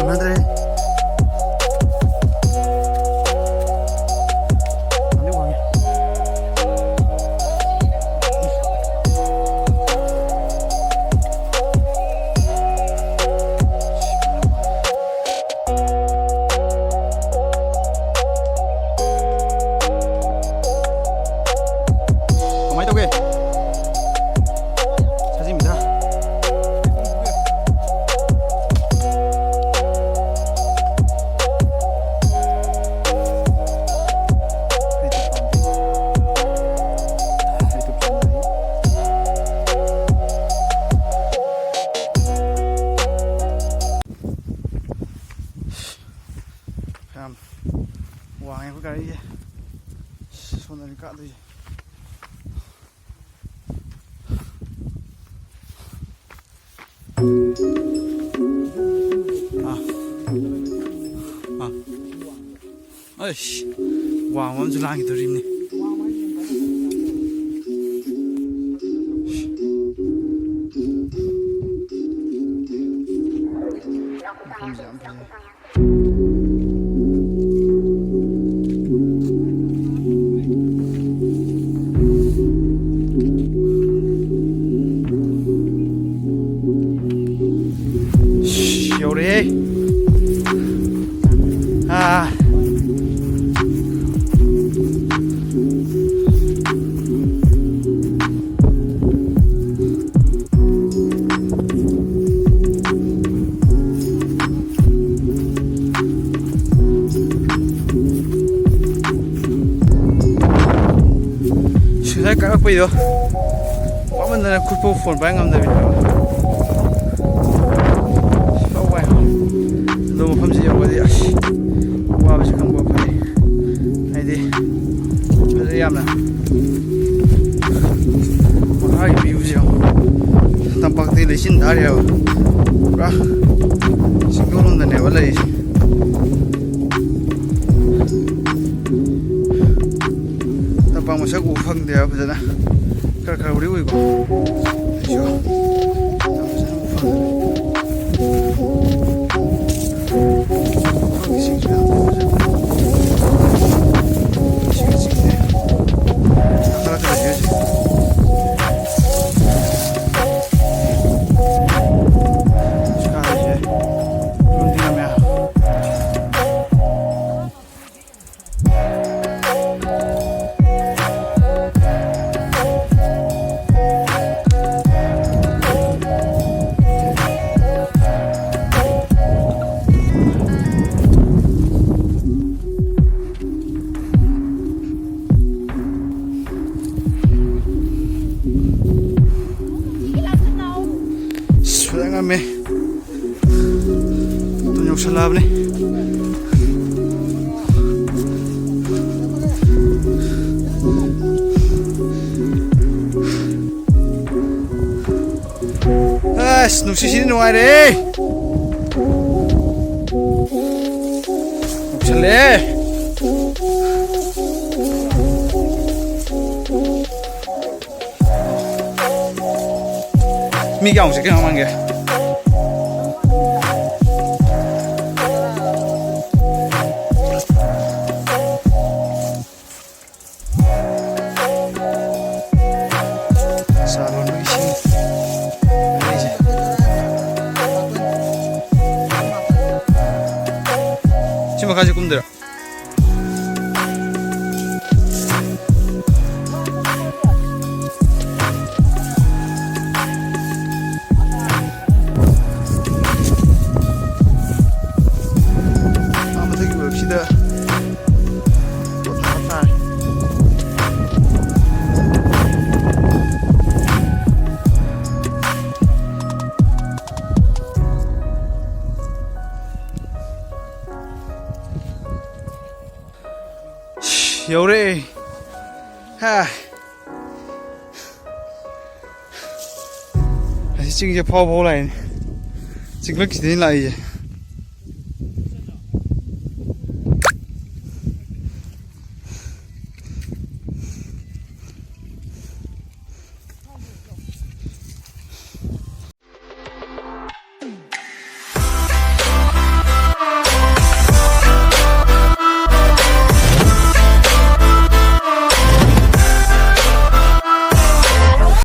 ꯃꯥꯟꯅꯗ꯭ꯔꯦ Hoàng có cái gì xuống này cạn đi ơi Hoàng vẫn chưa làm cái gì này không dám phải đi Đấy các bác bây giờ quá mình là cút phố phồn bánh ngầm này đồ một phẩm gì ở đây qua bây giờ không có phải này đi bây giờ em nè một hai view gì không tầm bạc thì lấy xin đã đều ra xin cô luôn này vẫn lấy tầm bạc một số cụ phân thì bây giờ nè cả cả điều gì cũng me tunjuk salab nih nuksi sini nuai deh nuksele mi cái ông sẽ cái ông ăn kìa 가지 꿈들아 한번 저기 봅시다 또 다살 요래 다시 찍 이제 파워 보고 라인 찍을 기대는 라이